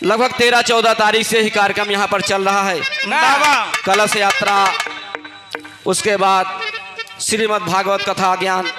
लगभग 13-14 तारीख से ही कार्यक्रम यहाँ पर चल रहा है। कलश यात्रा, उसके बाद श्रीमद् भागवत कथा ज्ञान,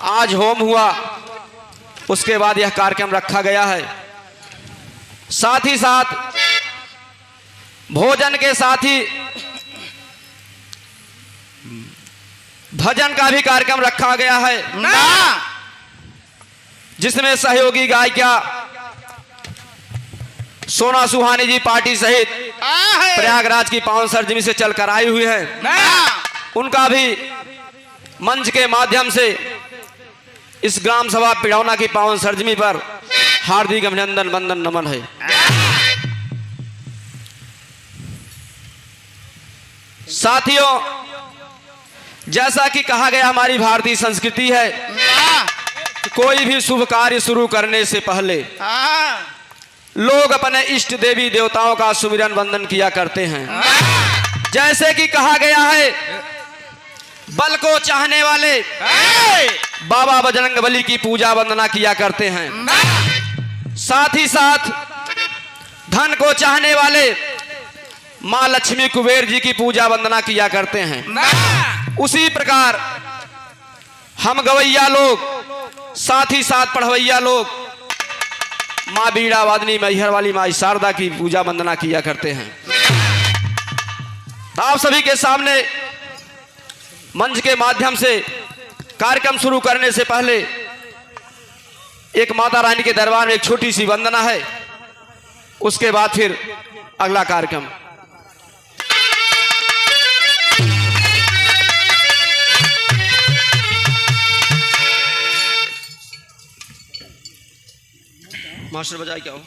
आज होम हुआ, उसके बाद यह कार्यक्रम रखा गया है। साथ ही साथ भोजन के साथ ही भजन का भी कार्यक्रम रखा गया है, जिसमें सहयोगी गायिका सोना सुहानी जी पार्टी सहित प्रयागराज की पावन सरजमी से चलकर आई हुई है। उनका भी मंच के माध्यम से इस ग्राम सभा पिड़ौना की पावन सरजमी पर हार्दिक अभिनंदन वंदन नमन है। साथियों, जैसा कि कहा गया, हमारी भारतीय संस्कृति है कि कोई भी शुभ कार्य शुरू करने से पहले लोग अपने इष्ट देवी देवताओं का सुमिरन वंदन किया करते हैं। जैसे कि कहा गया है, बल को चाहने वाले बाबा बजरंगबली की पूजा वंदना किया करते हैं। साथ ही साथ धन को चाहने वाले माँ लक्ष्मी कुबेर जी की पूजा वंदना किया करते हैं। उसी प्रकार हम गवैया लोग, साथ ही साथ पढ़वैया लोग माँ बीड़ा वादनी मैहर वाली माँ शारदा की पूजा वंदना किया करते हैं। तो आप सभी के सामने मंच के माध्यम से कार्यक्रम शुरू करने से पहले एक माता रानी के दरबार में एक छोटी सी वंदना है, उसके बाद फिर अगला कार्यक्रम। मास्टर बजाए क्या हो?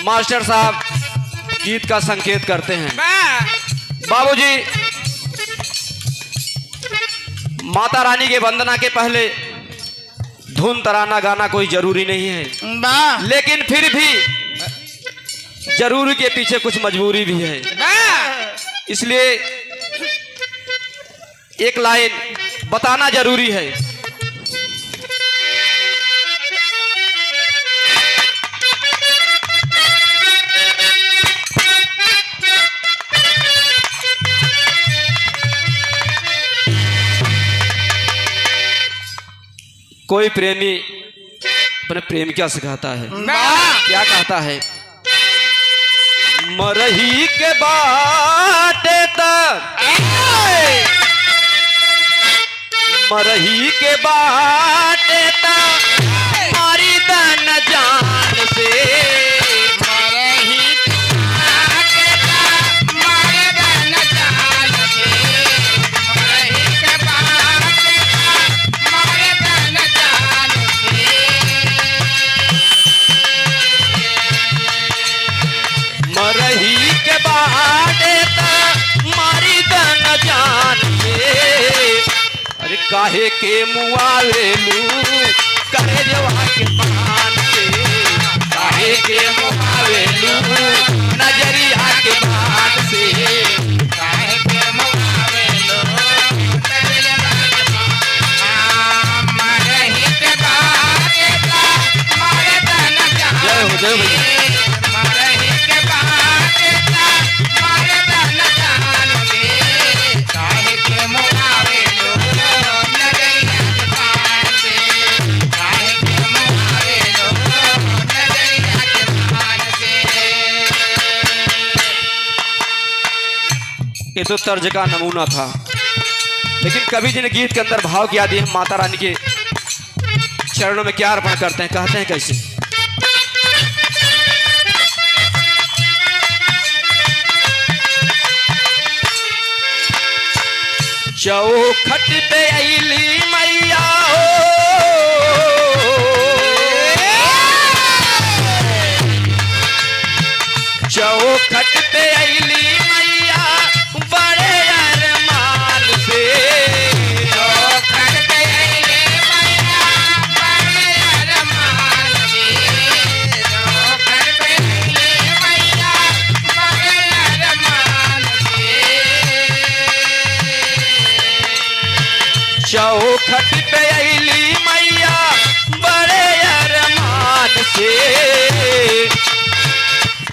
मास्टर साहब गीत का संकेत करते हैं। बाबूजी, माता रानी के वंदना के पहले धुन तराना गाना कोई जरूरी नहीं है, लेकिन फिर भी जरूरी के पीछे कुछ मजबूरी भी है। इसलिए एक लाइन बताना जरूरी है। कोई प्रेमी अपने प्रेमिका से कहता है, क्या कहता है? मरही के बाटे तक, मरही के बाटे तक मारी दन जान से, काहे के मुआवेलू करे जवा के पान से, काहे के मुआवेलू नजरिया के पान से, काहे के मुआवेलू नजरिया के पान, मरही के बाटे तक मारे तन जान। जय हो, जय हो। मरही के बाटे तक मारे तन जान से, काहे के मुआवेलू ये तो तर्ज का नमूना था, लेकिन कवि जी ने गीत के अंदर भाव किया दिए। हम माता रानी के चरणों में क्या अर्पण करते हैं, कहते हैं कैसे? चौखट पे अली मैया हो, चौखट पे अली मैया बड़े अरमान से, चौखट पे अइली मैया बड़े अरमान से, चौखट पे अइली मैया बड़े अरमान से, चौखट पे अली मैया बड़े अरमान से,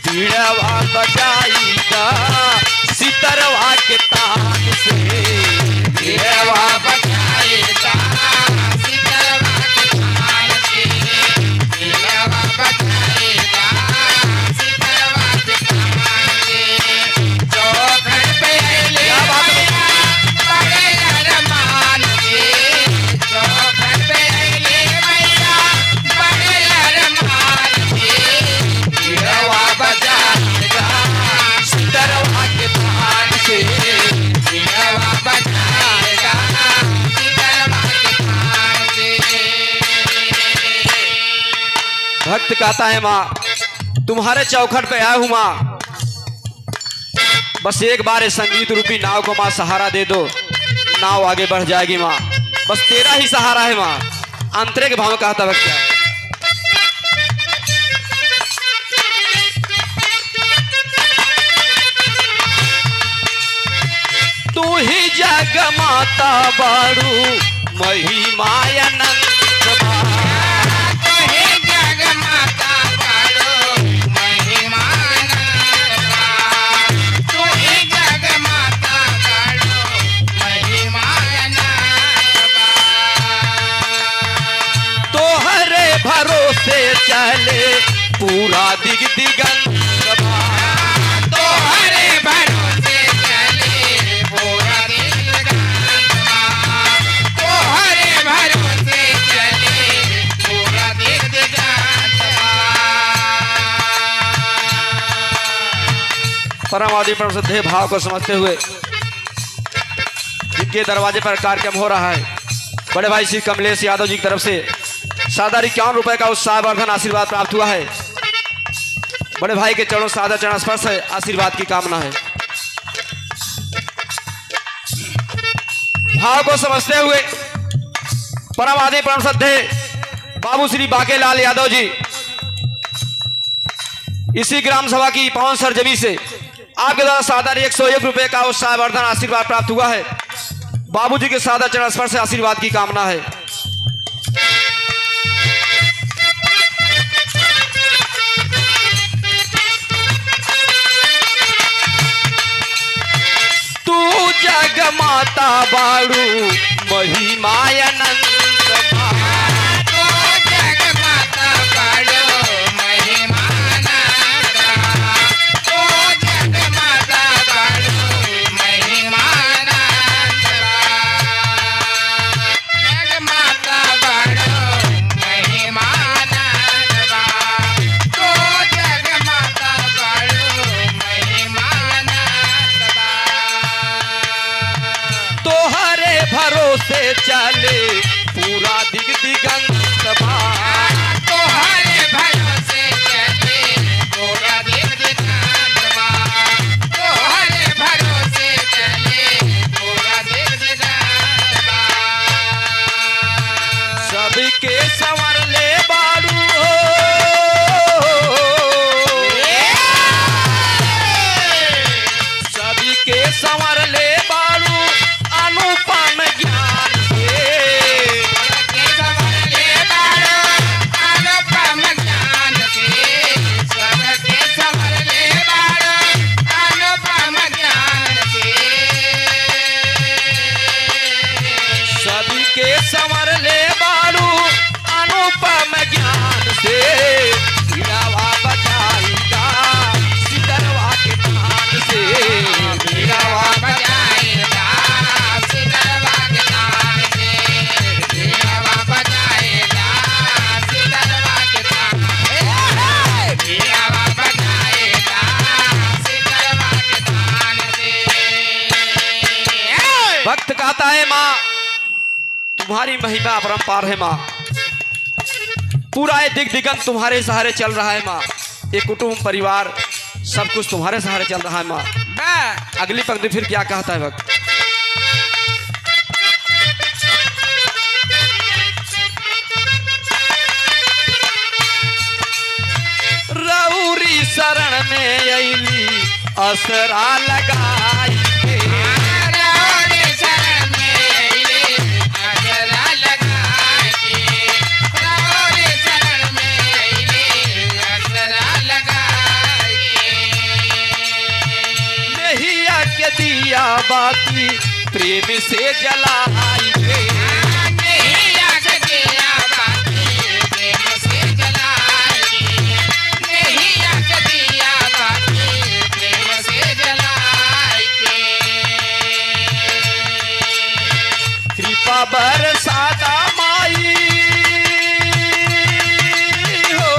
बीड़वा बजाईगा सितरवा के तान से, बीड़वा बजाएगा सितरवा के तान से, बीड़वा बजाएगा सितरवा के तान से, चौखट पे अइली मैया बड़े अरमान से, चौखट पे अइली मैया बड़े अरमान से, बीड़वा बजाएगा सितरवा के तान से, बीड़वा बजाएगा सितरवा के तान से। भक्त कहता है माँ तुम्हारे चौखट पे आया हूँ माँ, बस एक बार इस संगीत रूपी नाव को माँ सहारा दे दो, नाव आगे बढ़ जाएगी माँ, बस तेरा ही सहारा है माँ। आंतरिक भाव कहता भक्त तू ही जग माता बारू महिमायनंद तो हे जग माता बारो महिमानंदा, तो हे जग माता बारो महिमानंदा, तोहरे भरोसे चले पूरा दिग दिगंत तो हरे भरोसे चले पूरा दिल गंगा, तो हरे भरोसे चले पूरा दिल गंगा। परमावधि पर श्रद्धेय भाव को समझते हुए जिनके दरवाजे पर कार्यक्रम हो रहा है, बड़े भाई श्री कमलेश यादव जी की तरफ से सादा 51 रुपए का उत्साहवर्धन आशीर्वाद प्राप्त हुआ है। बड़े भाई के चरणों सादा चरण स्पर्श है, आशीर्वाद की कामना है। भाव को समझते हुए परमावधि परम श्रद्धेय बाबू श्री बाकेलाल यादव जी इसी ग्राम सभा की पावन सरजमी से आपके द्वारा सादा 101 रुपए का उत्साहवर्धन आशीर्वाद प्राप्त हुआ है। बाबूजी के सादा चरण स्पर्श से आशीर्वाद की कामना है। तू जग माता बारू महिमायनंद तो जग माता बारो महिमानंदा, तो जग माता बारो महिमानंदा, जग माता बारो महिमानंदा, तो जग माता बारो महिमानंदा। तोहरे भरोसे चले पूरा दिग दिगंत तो हरे भरोसे चले पूरा दिल दिगंगा, तो हरे भरोसे चले पूरा दिल दिगंगा। सबके संवर ले बारू सबके संवर ले बारू अनुपम ज्ञान से सबके संवरले बारो अनुपम ज्ञान से, सबके संवरले बारो अनुपम ज्ञान से, सबके संवर ले बारू अनुपम ज्ञान से, बीड़वा बजाईगा सितरवा के तान से, बीड़वा बजाएगा सितरवा के तान से, बीड़वा बजाएगा सितरवा के तान से, बीड़वा बजाएगा सितरवा के तान से। भक्त का कहता है माँ तुम्हारी महिमा अपरंपार है माँ, पूरा ये दिग दिगंत तुम्हारे सहारे चल रहा है माँ, ये कुटुंब परिवार सब कुछ तुम्हारे सहारे चल रहा है माँ। अगली पंक्ति फिर क्या कहता है भक्त, रउरी शरण में अली असरा लगाई के। रउरी शरण में अइली असरा लगाई के। रउरी शरण में अइली असरा लगाई के। नहिया के दिया बाती प्रेम से जलाई के। नहिया के दिया बाती प्रेम से जलाई के। नहिया के दिया बाती प्रेम से जलाई के। कृपा बरसाता माई हो,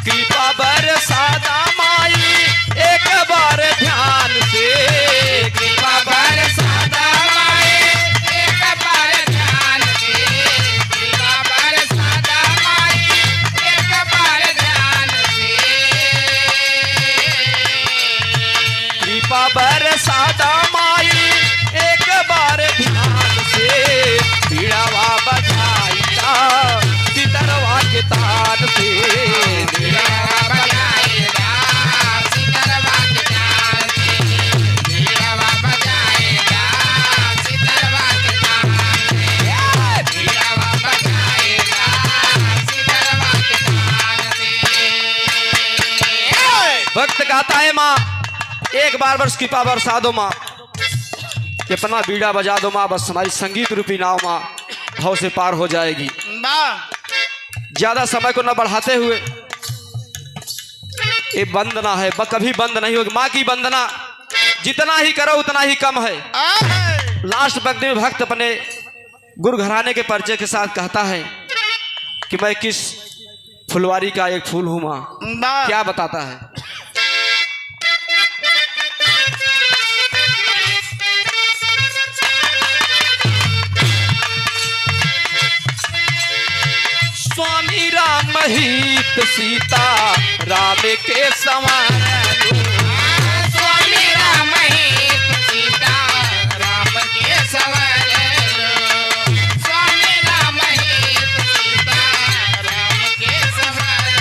कृपा बरसाता माई एक बार ध्यान से। कृपा बरसाता माई एक बार ध्यान से। कृपा बरसाता माई एक बार ध्यान से। कृपा बरसाता माई एक बार ध्यान से, पीड़ावा बजाईता सितरवा के तान से। बीड़ावा बजाएगा सितरवा के तान से। बीड़ावा बजाएगा सितरवा के तान से। बीड़ावा बजाएगा सितरवा के तान से। भक्त कहता है माँ एक बार बस कृपा बरसा दो माँ, अपना बीड़ा बजा दो माँ, बस हमारी संगीत रूपी नाव माँ भाव से पार हो जाएगी। ज्यादा समय को न बढ़ाते हुए ये वंदना है कभी बंद नहीं होगी। माँ की वंदना जितना ही करो उतना ही कम है। लास्ट पंक्ति में भक्त अपने गुरु घराने के परिचय के साथ कहता है कि मैं किस फुलवारी का एक फूल हूं माँ, क्या बताता है। स्वामी राम हित सीता राम के संवारो। स्वामी राम हित सीता राम के संवारो। स्वामी राम हित सीता राम के संवारो।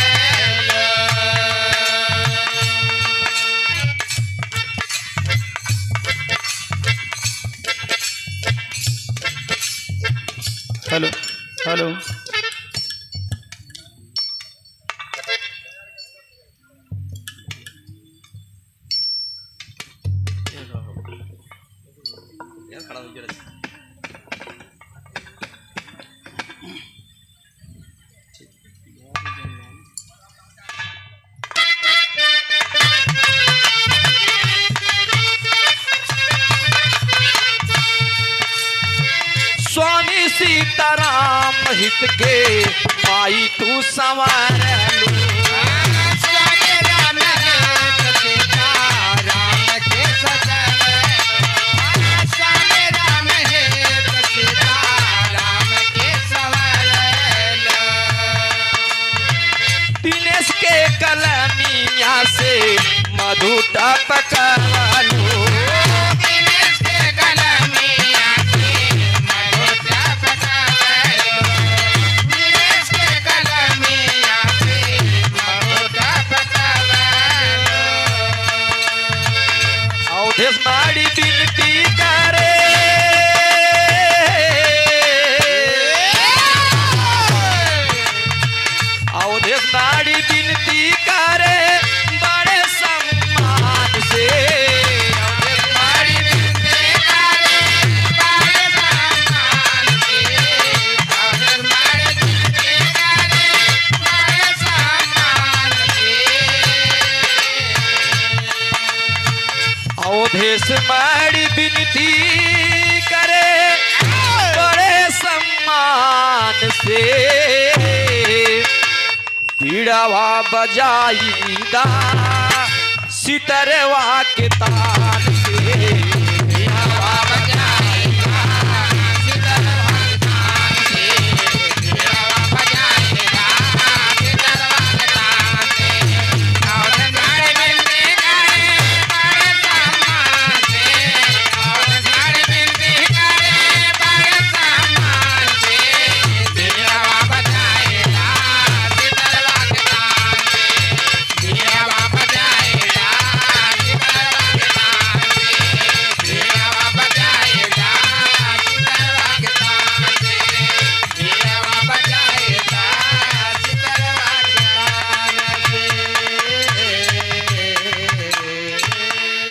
हेलो हेलो स्वामी सीताराम हित के माई तू संवार लो। स्वामी राम हित सीता राम के संवारो। स्वामी राम हित सीता राम के संवारो। दिनेश के कलमिया से मधु टपका लो। दिनेश के कलमिया से मधु टपकावलो। दिनेश के कलमिया से मधु टपकावलो। अवधेश माड़ी बिनती करे, अवधेश माड़ी बिनती करे बड़े सम्मान से। अवधेश माड़ी बिनती करे बड़े सम्मान से। अवधेश माड़ी बिनती करे बड़े सम्मान से। अवधेश माड़ी बिनती करे बड़े सम्मान से, बीड़ावा बजाईदा सितरवा के तान से